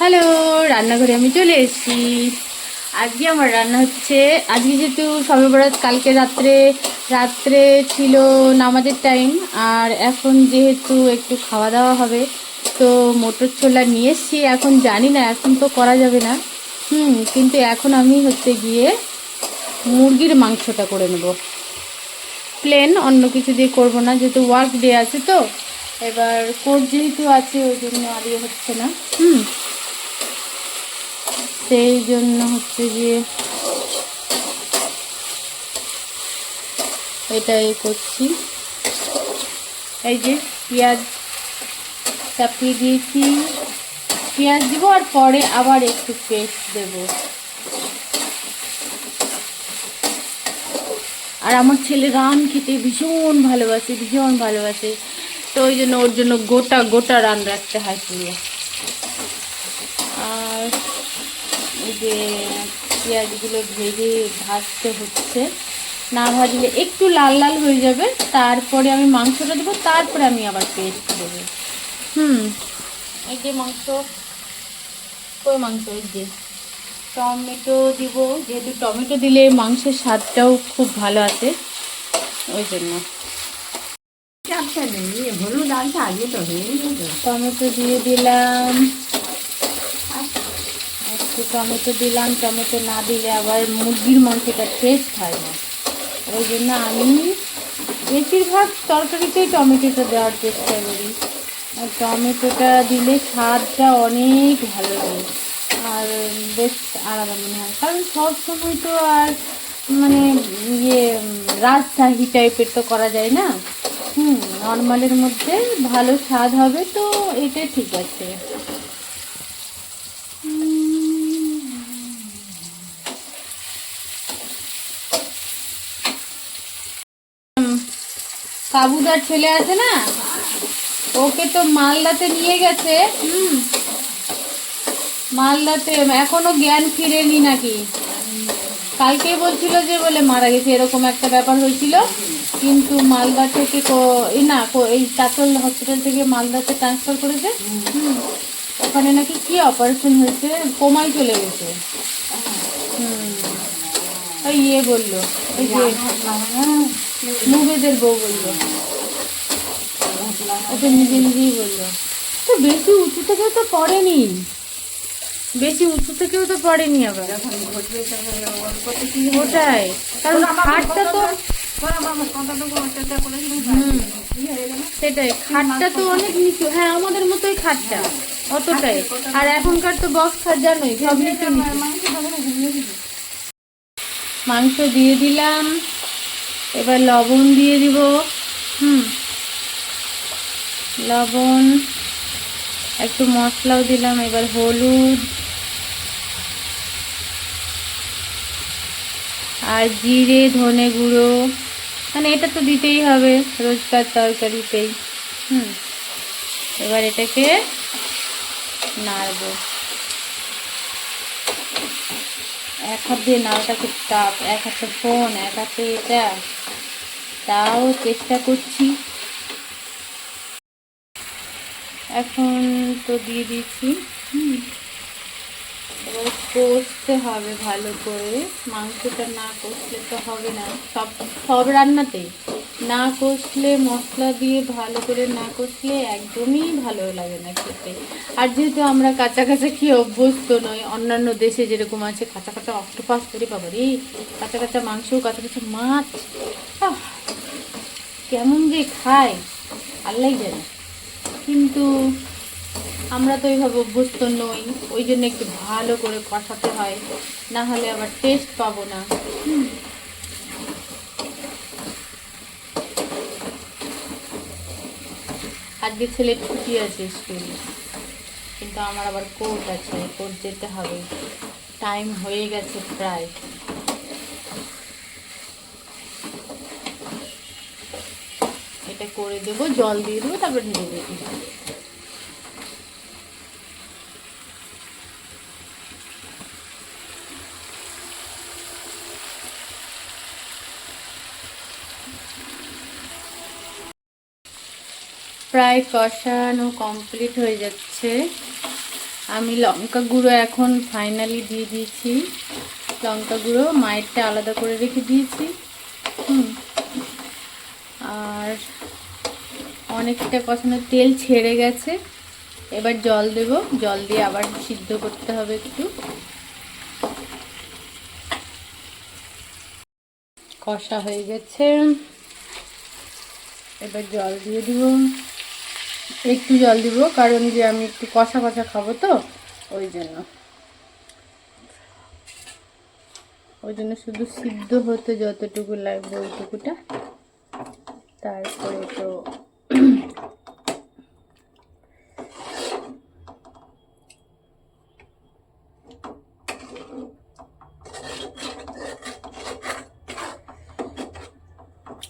Hello, রান্নাঘরে আমি চলে এসেছি। আজকে আমার রান্না হচ্ছে, আজকে যেহেতু শবে বরাত, কালকে রাত্রে রাত্রে ছিল নামাজের টাইম, আর এখন যেহেতু একটু খাওয়া দাওয়া হবে, তো মটর ছোলা নিয়ে এসেছি। এখন জানি না, এখন তো করা যাবে না, কিন্তু এখন আমি হচ্ছে গিয়ে মুরগির মাংসটা করে নেব। প্লেন, অন্য কিছু দিয়ে করব না, যেহেতু ওয়ার্ক ডে আছে। তো এবার কোর্ট যেহেতু আছে, ওই জন্য আর ইয়ে হচ্ছে না। সেই জন্য হচ্ছে গিয়ে এটাই করছি। এই যে পেঁয়াজ চাপিয়ে দিয়েছি, পেঁয়াজ দিব আর পরে আবার একটু পেস্ট দেব। আর আমার ছেলে রান খেতে ভীষণ ভালোবাসে, ভীষণ ভালোবাসে, তো ওই জন্য ওর জন্য গোটা গোটা রান রাখতে হয় পুরো। আর এই যে পেঁয়াজগুলো ভেজে ভাজতে হচ্ছে, না ভাজলে একটু লাল লাল হয়ে যাবে, তারপরে আমি মাংসটা দেবো, তারপরে আমি আবার পেস্ট দেবো। এই যে মাংস, কই মাংস, এই যে টমেটো দিব, যেহেতু টমেটো দিলে মাংসের স্বাদটাও খুব ভালো আছে, ওই জন্য টমেটো দিয়ে দিলাম। একটু টমেটো দিলাম, টমেটো না দিলে আবার মুরগির মাংসটা টেস্ট হয় না, ওই জন্য আমি বেশিরভাগ তরকারিতেই টমেটোটা দেওয়ার চেষ্টা করি। আর টমেটোটা দিলে স্বাদটা অনেক ভালো লাগে, আর বেশ আলাদা মনে হয়। কারণ সব সময় তো আর মানে ইয়ে রাজশাহী টাইপের তো করা যায় না, নর্মালের মধ্যে ভালো স্বাদ হবে, তো এটা ঠিক আছে। কাবুদার ছেলে আছে না, ওকে তো মালদাতে নিয়ে গেছে। মালদাতে এখনো জ্ঞান ফিরেনি নাকি, কালকেই বলছিল যে বলে মারা গেছে, এরকম একটা ব্যাপার হয়েছিল। কিন্তু মালদা থেকে এই চাতল হসপিটাল থেকে মালদাতে ট্রান্সফার করেছে। ওখানে নাকি কি অপারেশন হয়েছে, কোমায় চলে গেছে। ওই ইয়ে বললো, ওই যে মুবেদের বউ বললো, ওকে নিজে নিজেই বললো। তো বেশি উঁচু থেকেও তো পড়েনি, বেশি উঁচু থেকেও তো পড়েনি আবার। ওটাই, কারণ খাটটা তো সেটাই, খাটটা তো অনেক নিচু। হ্যাঁ, আমাদের মতোই খাটটা, অতটাই। আর এখনকার তো বক্স খাট জানোই, সব নিচু নিচু। মাংস দিয়ে দিলাম, এবার লবণ দিয়ে দিব। লবণ, একটু মশলাও দিলাম, এবার হলুদ আর জিরে ধনে গুঁড়ো, মানে এটা তো দিতেই হবে রোজকার তরকারিতেই। এবার এটাকে নাড়বো, এক হাত দিয়ে নাড়াটা খুব টাফ, এক হাতে ফোন, এক হাতে এটা, তাও চেষ্টা করছি। এখন তো দিয়ে দিচ্ছি। এবার কষতে হবে ভালো করে, মাংসটা না কষলে তো হবে না। সব রান্নাতেই না কষলে, মশলা দিয়ে ভালো করে না কষলে একদমই ভালো লাগে না খেতে। আর যেহেতু আমরা কাঁচা কাঁচা খেয়ে অভ্যস্ত নয়, অন্যান্য দেশে যেরকম আছে কাঁচা কাঁচা অক্টোপাস করে, বাবা রে, কাঁচা কাঁচা মাংস, কাঁচা কাঁচা মাছ, কেমন যে খায় আল্লাহই জানে। কিন্তু আমরা তো এইভাবে অভ্যস্ত নই, ওই জন্য একটু ভালো করে কষাতে হয়, না হলে আবার টেস্ট পাবো না। আজকে ছেলের ছুটি আছে স্কুল, কিন্তু আমার আবার কোর্ট আছে, কোর্ট যেতে হবে, টাইম হয়ে গেছে প্রায়। এটা করে দেবো, জল দিয়ে দেবো, তারপর ঢেলে দেবো। প্রায় কষানো কমপ্লিট হয়ে যাচ্ছে, আমি লঙ্কা গুঁড়ো এখন ফাইনালি দিয়ে দিয়েছি। লঙ্কা গুঁড়ো মায়েরটা আলাদা করে রেখে দিয়েছি। আর অনেকটা কষানো, তেল ছেড়ে গেছে। এবার জল দেব, জল দিয়ে আবার সিদ্ধ করতে হবে একটু। কষা হয়ে গেছে, এবার জল দিয়ে দিব। একটু জল দিব কারণ যে আমি একটু কষা কষা খাবো তো, ওই জন্য শুধু সিদ্ধ হতে যতটুকু লাগবে ওইটুকুটা। তারপরে তো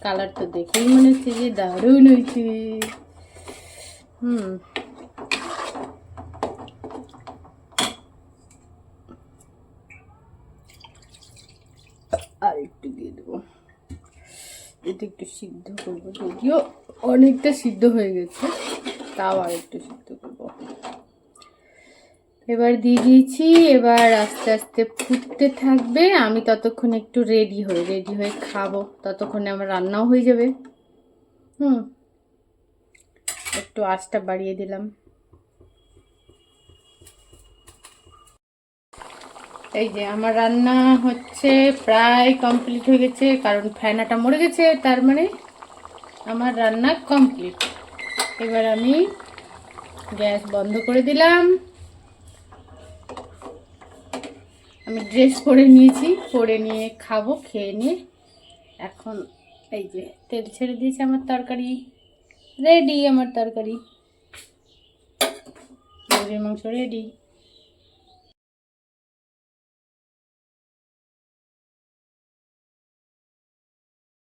কালার তো দেখেই মনে হচ্ছে যে দারুণ হয়েছে। আর একটু দিয়ে দেবো, এটা একটু সিদ্ধ করবো, যদিও অনেকটা সিদ্ধ হয়ে গেছে, তাও আর একটু সিদ্ধ করবো। এবার দিয়ে দিয়েছি, এবার আস্তে আস্তে ফুটতে থাকবে। আমি ততক্ষণ একটু রেডি হয়ে খাবো, ততক্ষণে আমার রান্নাও হয়ে যাবে। একটু আঁচটা বাড়িয়ে দিলাম। এই যে আমার রান্না হচ্ছে প্রায় কমপ্লিট হয়ে গেছে, কারণ ফ্যানাটা মরে গেছে, তার মানে আমার রান্না কমপ্লিট। এবার আমি গ্যাস বন্ধ করে দিলাম। আমি ড্রেস পরে নিয়েছি, পরে নিয়ে খাবো, খেয়ে নিয়ে এখন এই যে তেল ছেড়ে দিয়েছে, আমার তরকারি রেডি। আমার তরকারি মুরগির মাংস রেডি।